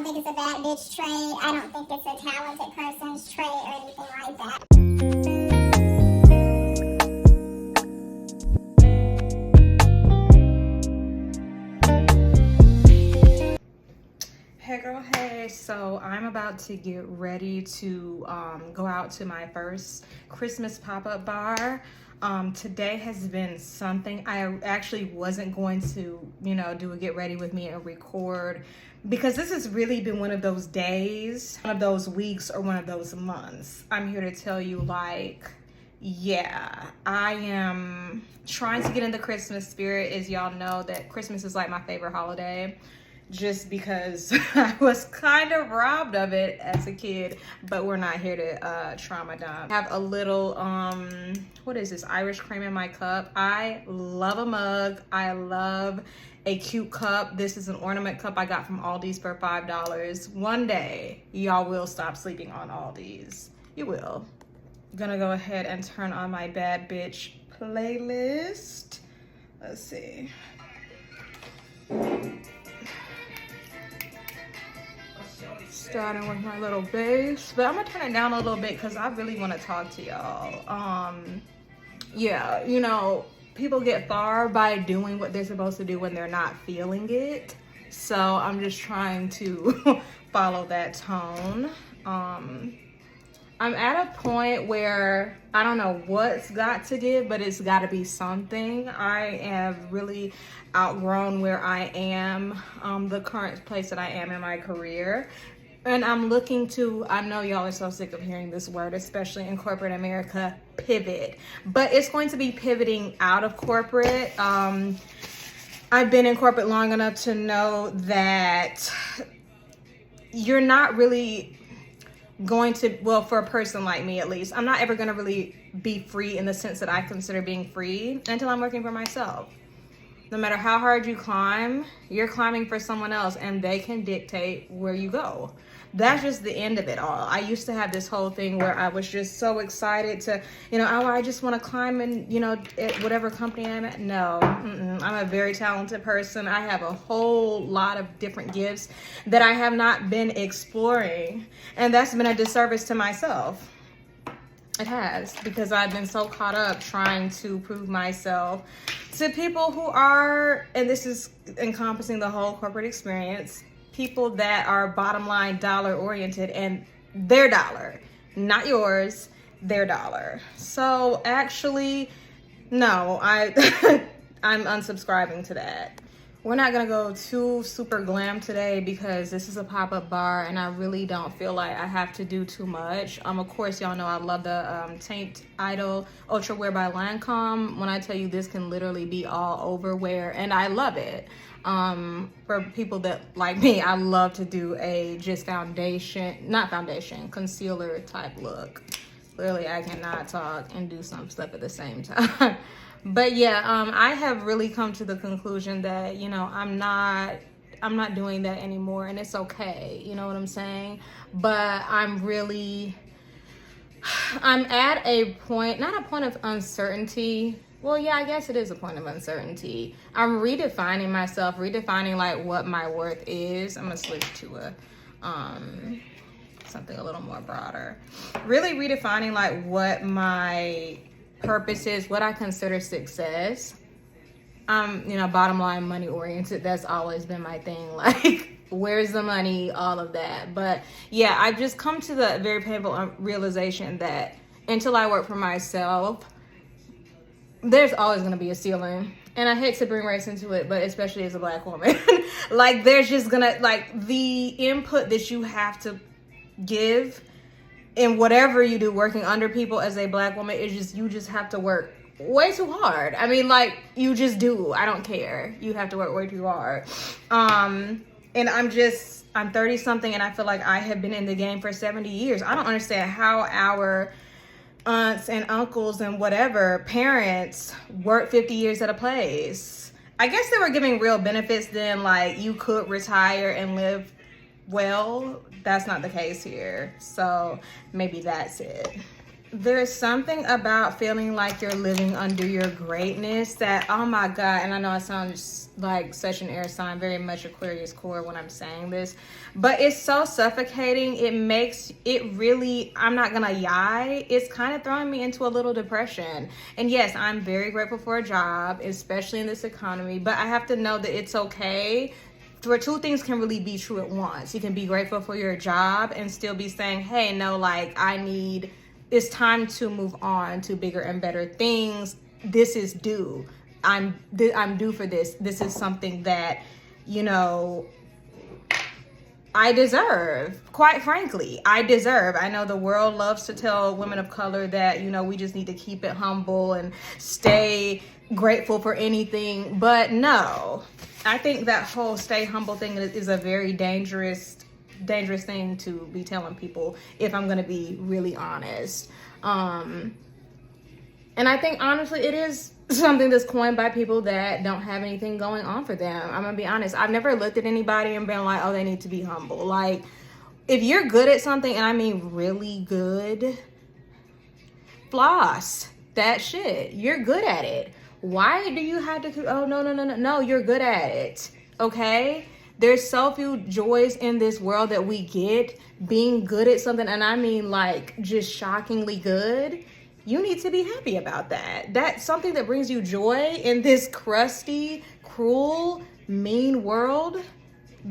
don't think it's a bad bitch trait. I don't think it's a talented person's trait or anything like that. Hey girl, hey. So I'm about to get ready to go out to my first Christmas pop-up bar. Today has been something. I actually wasn't going to, do a get ready with me and record, because this has really been one of those days, one of those weeks, or one of those months. I'm here to tell you, yeah, I am trying to get in the Christmas spirit. As y'all know, that Christmas is like my favorite holiday, just because I was kind of robbed of it as a kid. But we're not here to trauma dump. I have a little what is this, Irish cream in my cup. I love a mug. I love a cute cup. This is an ornament cup I got from Aldi's for $5. One day y'all will stop sleeping on Aldi's. You will. I'm gonna go ahead and turn on my bad bitch playlist. Let's see. Starting with my little bass, but I'm gonna turn it down a little bit because I really want to talk to y'all. Yeah, people get far by doing what they're supposed to do when they're not feeling it. So I'm just trying to follow that tone. I'm at a point where I don't know what's got to give, but it's got to be something. I have really outgrown where I am, the current place that I am in my career. And I'm looking to, I know y'all are so sick of hearing this word, especially in corporate America, pivot. But it's going to be pivoting out of corporate. I've been in corporate long enough to know that you're not really going to, well, for a person like me at least, I'm not ever going to really be free in the sense that I consider being free until I'm working for myself. No matter how hard you climb, you're climbing for someone else and they can dictate where you go. That's just the end of it all. I used to have this whole thing where I was just so excited to, I just want to climb in, at whatever company I'm at. No, I'm a very talented person. I have a whole lot of different gifts that I have not been exploring. And that's been a disservice to myself. It has, because I've been so caught up trying to prove myself to people who are, and this is encompassing the whole corporate experience, people that are bottom line dollar oriented, and their dollar, not yours, their dollar. So actually, no, I'm unsubscribing to that. We're not gonna go too super glam today because this is a pop-up bar and I really don't feel like I have to do too much. Of course, y'all know I love the Taint Idol Ultra Wear by Lancome. When I tell you this can literally be all over wear, and I love it. For people that like me, I love to do a just concealer type look. Clearly I cannot talk and do some stuff at the same time. But yeah, I have really come to the conclusion that, I'm not doing that anymore, and it's okay. You know what I'm saying? But I'm at a point, not a point of uncertainty. Well, yeah, I guess it is a point of uncertainty. I'm redefining myself, redefining like what my worth is. I'm gonna switch to a something a little more broader. Really redefining like what my purpose is, what I consider success. Bottom line, money oriented. That's always been my thing. Like, where's the money? All of that. But yeah, I've just come to the very painful realization that until I work for myself, there's always going to be a ceiling. And I hate to bring race into it, but especially as a Black woman, like there's just gonna, like, the input that you have to give in whatever you do working under people as a Black woman is just, you just have to work way too hard. I mean, like, you just do. I don't care. You have to work way too hard. And I'm 30 something and I feel like I have been in the game for 70 years. I don't understand how our aunts and uncles and whatever parents work 50 years at a place. I guess they were giving real benefits then, like you could retire and live well. That's not the case here. So maybe that's it. There's something about feeling like you're living under your greatness that, oh my God, and I know I sound like such an air sign, very much Aquarius core when I'm saying this, but it's so suffocating. It makes it really, I'm not gonna lie, it's kind of throwing me into a little depression. And yes, I'm very grateful for a job, especially in this economy, but I have to know that it's okay. Where two things can really be true at once. You can be grateful for your job and still be saying, hey, no, like it's time to move on to bigger and better things. This is due. I'm due for this. This is something that, you know, I deserve. Quite frankly, I deserve. I know the world loves to tell women of color that, you know, we just need to keep it humble and stay grateful for anything. But no, I think that whole stay humble thing is a very dangerous thing to be telling people, if I'm going to be really honest. And I think honestly it is something that's coined by people that don't have anything going on for them. I'm gonna be honest, I've never looked at anybody and been like, oh, they need to be humble. Like, if you're good at something, and I mean really good, floss that shit. You're good at it. Why do you have to, oh, no, you're good at it, okay? There's so few joys in this world that we get being good at something, and I mean like just shockingly good. You need to be happy about that. That's something that brings you joy in this crusty, cruel, mean world.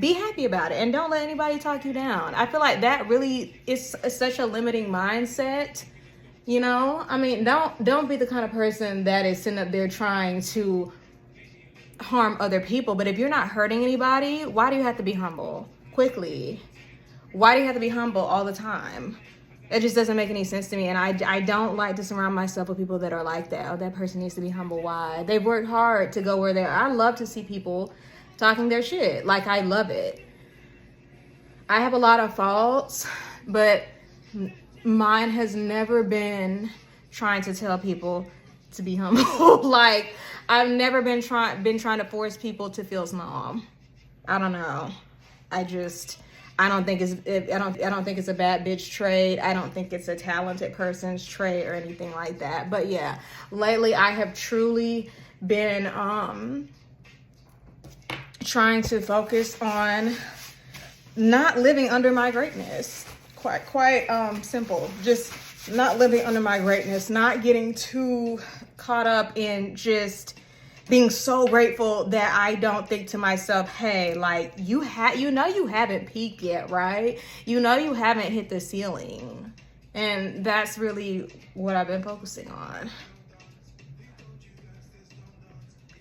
Be happy about it and don't let anybody talk you down. I feel like that really is such a limiting mindset. You know, I mean, don't be the kind of person that is sitting up there trying to harm other people. But if you're not hurting anybody, why do you have to be humble quickly? Why do you have to be humble all the time? It just doesn't make any sense to me. And I don't like to surround myself with people that are like that. Oh, that person needs to be humble. Why? They've worked hard to go where they are. I love to see people talking their shit. Like, I love it. I have a lot of faults, but mine has never been trying to tell people to be humble. Like, I've never been trying to force people to feel small. I don't know. I don't think it's a bad bitch trait. I don't think it's a talented person's trait or anything like that. But yeah, lately I have truly been trying to focus on not living under my greatness. Quite simple. Just not living under my greatness, not getting too caught up in just being so grateful that I don't think to myself, hey, like, you haven't peaked yet, right? You know you haven't hit the ceiling. And that's really what I've been focusing on.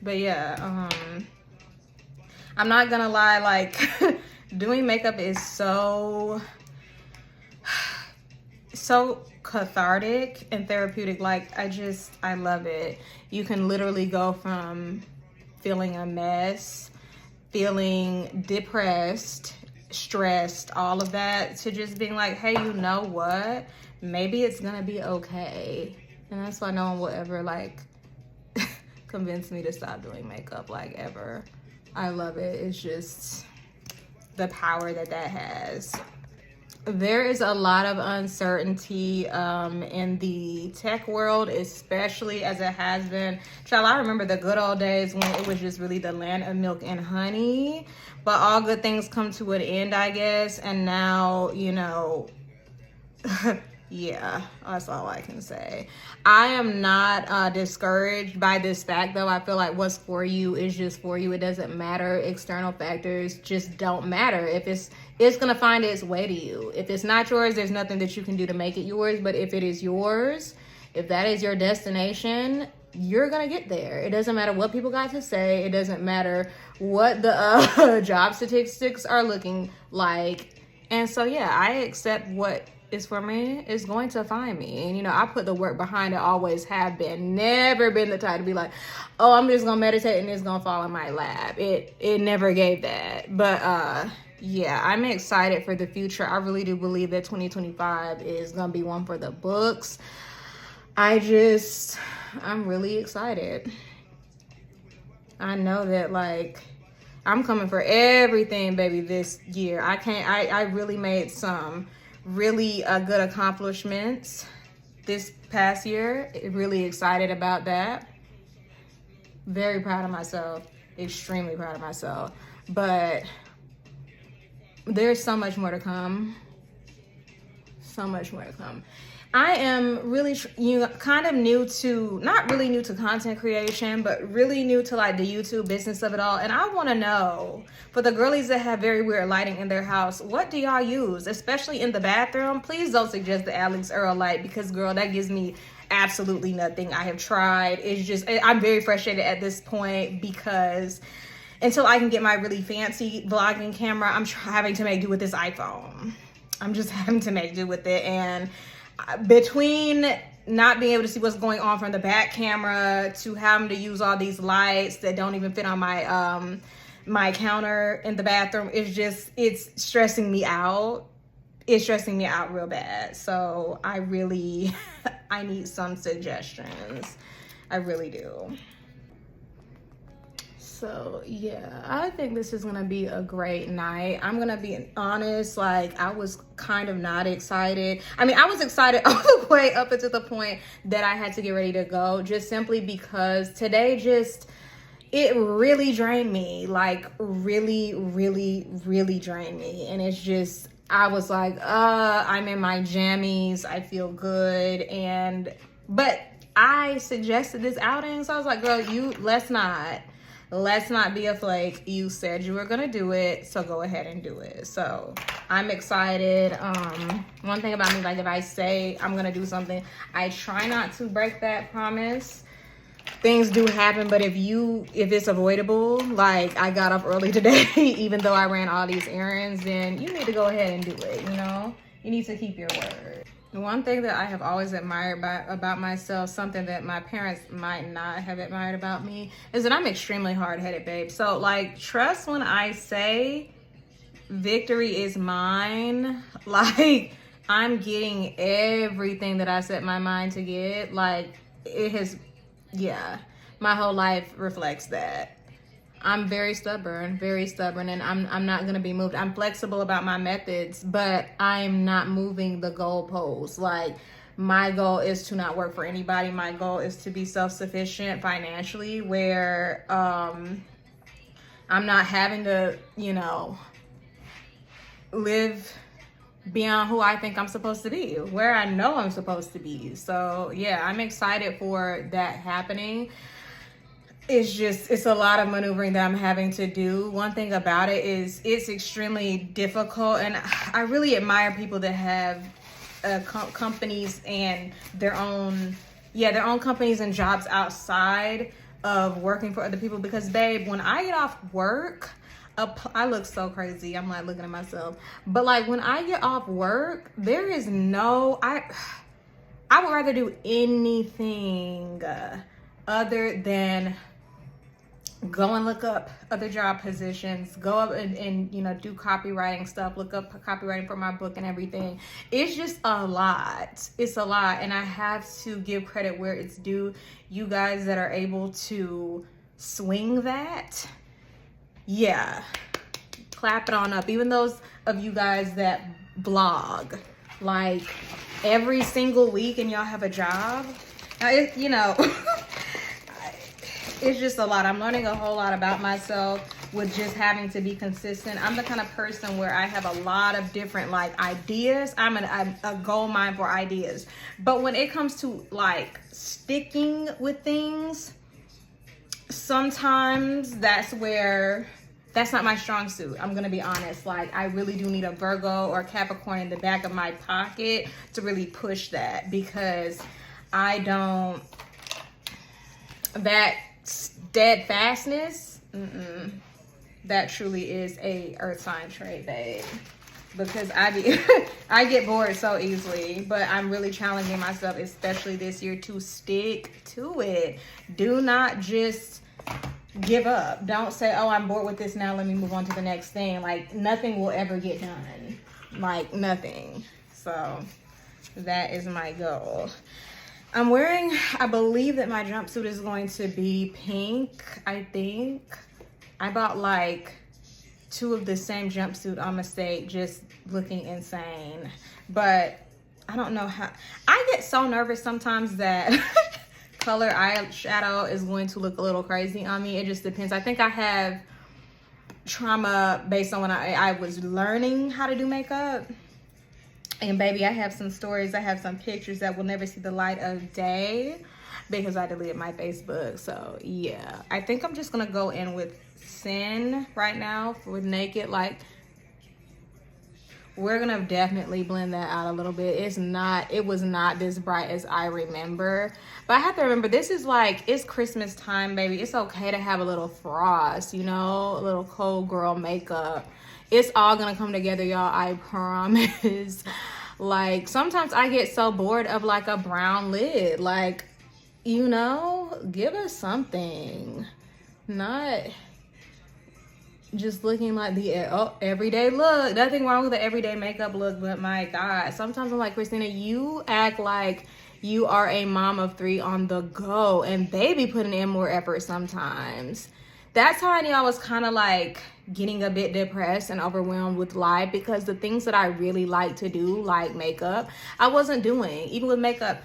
But yeah, I'm not gonna lie, like, doing makeup is so cathartic and therapeutic. Like, I love it. You can literally go from feeling a mess, feeling depressed, stressed, all of that, to just being like, hey, you know what? Maybe it's gonna be okay. And that's why no one will ever, like, convince me to stop doing makeup, like, ever. I love it. It's just the power that has. There is a lot of uncertainty in the tech world, especially as it has been. Child, I remember the good old days when it was just really the land of milk and honey. But all good things come to an end, I guess. And now, you know, yeah, that's all I can say. I am not discouraged by this fact, though. I feel like what's for you is just for you. It doesn't matter. External factors just don't matter. If it's gonna find its way to you. If it's not yours, there's nothing that you can do to make it yours. But if it is yours, if that is your destination, you're gonna get there. It doesn't matter what people got to say. It doesn't matter what the job statistics are looking like. And so, yeah, I accept what is for me is going to find me. And, you know, I put the work behind it, always have been. Never been the type to be like, oh, I'm just gonna meditate and it's gonna fall in my lap. It never gave that. But yeah, I'm excited for the future. I really do believe that 2025 is gonna be one for the books. I'm really excited. I know that, like, I'm coming for everything, baby, this year. I really made some really good accomplishments this past year. Really excited about that. Very proud of myself. Extremely proud of myself. But there's so much more to come. So much more to come. I am really, kind of new to, not really new to content creation, but really new to like the YouTube business of it all. And I want to know, for the girlies that have very weird lighting in their house, what do y'all use? Especially in the bathroom. Please don't suggest the Alex Earl light, because girl, that gives me absolutely nothing. I have tried. It's just, I'm very frustrated at this point, because until I can get my really fancy vlogging camera, I'm having to make do with this iPhone. I'm just having to make do with it. And between not being able to see what's going on from the back camera to having to use all these lights that don't even fit on my my counter in the bathroom, it's stressing me out. It's stressing me out real bad. So I really I need some suggestions. I really do. So yeah, I think this is gonna be a great night. I'm gonna be honest, like I was kind of not excited. I mean, I was excited all the way up until the point that I had to get ready to go, just simply because today it really drained me, like really drained me. And it's just, I was like, I'm in my jammies, I feel good. But I suggested this outing, so I was like, girl, let's not be a flake. You said you were gonna do it, so go ahead and do it. So I'm excited. One thing about me, like if I say I'm gonna do something, I try not to break that promise. Things do happen, but if it's avoidable, like I got up early today, even though I ran all these errands, then you need to go ahead and do it, you know? You need to keep your word. The one thing that I have always admired about myself, something that my parents might not have admired about me, is that I'm extremely hard-headed, babe. So, like, trust when I say victory is mine. Like, I'm getting everything that I set my mind to get. Like, my whole life reflects that. I'm very stubborn, and I'm not gonna be moved. I'm flexible about my methods, but I'm not moving the goalposts. Like, my goal is to not work for anybody. My goal is to be self-sufficient financially, where I'm not having to, live beyond who I think I'm supposed to be, where I know I'm supposed to be. So yeah, I'm excited for that happening. It's a lot of maneuvering that I'm having to do. One thing about it is it's extremely difficult, and I really admire people that have companies and their own companies and jobs outside of working for other people. Because babe, when I get off work, I look so crazy. I'm like looking at myself, but like when I get off work, there is I would rather do anything other than go and look up other job positions, go up and do copywriting stuff, look up copywriting for my book and everything. It's just a lot. It's a lot. And I have to give credit where it's due. You guys that are able to swing that, yeah, clap it on up. Even those of you guys that blog like every single week and y'all have a job, it's just a lot. I'm learning a whole lot about myself with just having to be consistent. I'm the kind of person where I have a lot of different like ideas. I'm a gold mine for ideas. But when it comes to like sticking with things, sometimes that's not my strong suit. I'm gonna be honest. Like, I really do need a Virgo or Capricorn in the back of my pocket to really push that, because that steadfastness, that truly is a earth sign trait, babe. Because I get bored so easily, but I'm really challenging myself, especially this year, to stick to it. Do not just give up. Don't say, oh, I'm bored with this now, let me move on to the next thing. Like, nothing will ever get done. Like, nothing. So that is my goal. I'm wearing, I believe that my jumpsuit is going to be pink, I think. I bought like 2 of the same jumpsuit on mistake, just looking insane. But I don't know how, I get so nervous sometimes that color eyeshadow is going to look a little crazy on me. It just depends. I think I have trauma based on when I was learning how to do makeup. And baby, I have some stories, I have some pictures that will never see the light of day because I deleted my Facebook. So yeah, I think I'm just gonna go in with Sin right now with Naked. Like, we're gonna definitely blend that out a little bit. It was not this bright as I remember. But I have to remember, this is like, it's Christmas time, baby. It's okay to have a little frost, you know, a little cold girl makeup. It's all gonna come together, y'all, I promise. Like, sometimes I get so bored of like a brown lid. Like, you know, give us something. Not just looking like the everyday look. Nothing wrong with the everyday makeup look, but my God, sometimes I'm like, Christina, you act like you are a mom of 3 on the go, and they be putting in more effort sometimes. That's how I knew I was kind of like getting a bit depressed and overwhelmed with life, because the things that I really like to do, like makeup, I wasn't doing. Even with makeup,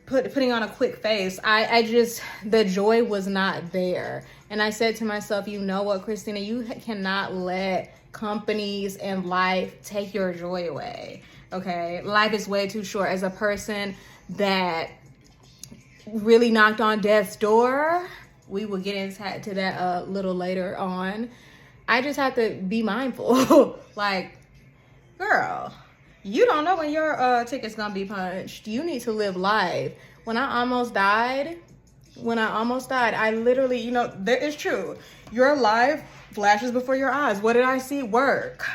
putting on a quick face, I just, the joy was not there. And I said to myself, you know what, Christina, you cannot let companies and life take your joy away, okay? Life is way too short. As a person that really knocked on death's door, we will get into that a little later on. I just have to be mindful. Like, girl, you don't know when your ticket's gonna be punched. You need to live life. When I almost died, I literally, you know, it's true. Your life flashes before your eyes. What did I see? Work.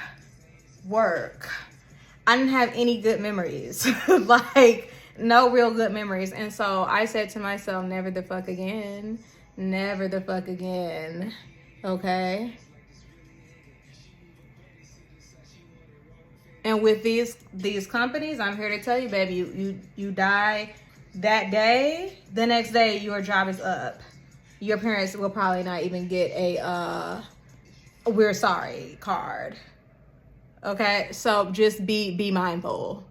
I didn't have any good memories. Like, no real good memories. And so I said to myself, never the fuck again. Never the fuck again. Okay? And with these companies, I'm here to tell you, baby, you die that day, the next day your job is up. Your parents will probably not even get a we're sorry card. Okay? So just be mindful.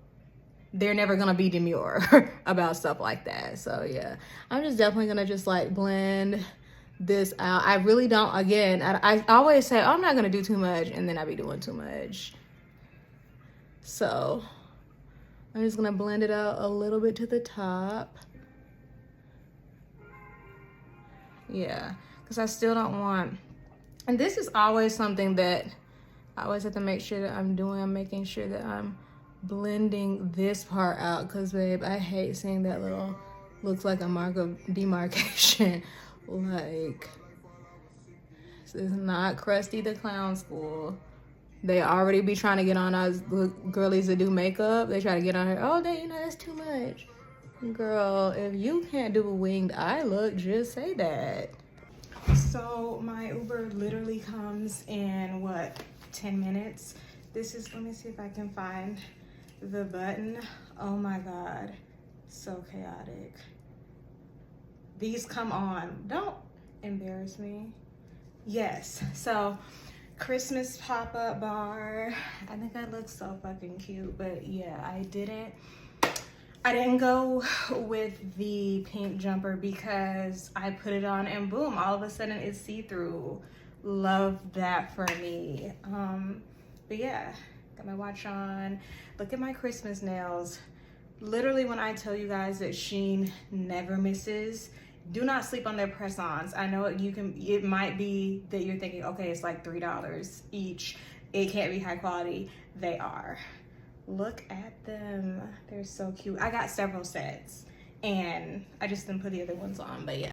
They're never gonna be demure about stuff like that. So yeah, I'm just definitely gonna just like blend this out. I really don't, again, I always say, oh, I'm not gonna do too much, and then I be doing too much. So I'm just gonna blend it out a little bit to the top. Yeah, because I still don't want, and this is always something that I always have to make sure that I'm doing. I'm making sure that I'm blending this part out, because babe, I hate seeing that little, looks like a mark of demarcation. Like, this is not Krusty the Clown School. They already be trying to get on us girlies that do makeup. They try to get on her, oh, you know, that's too much. Girl, if you can't do a winged eye look, just say that. So my Uber literally comes in, what, 10 minutes? This is, let me see if I can find the button. Oh my God, so chaotic. These come on, don't embarrass me. Yes, so Christmas pop-up bar. I think I look so fucking cute, but yeah, I didn't go with the pink jumper because I put it on and boom, all of a sudden it's see-through. Love that for me. But yeah, got my watch on. Look at my Christmas nails. Literally, when I tell you guys that Shein never misses, do not sleep on their press-ons. I know it might be that you're thinking, okay, it's like $3 each. It can't be high quality. They are. Look at them. They're so cute. I got several sets and I just didn't put the other ones on, but yeah.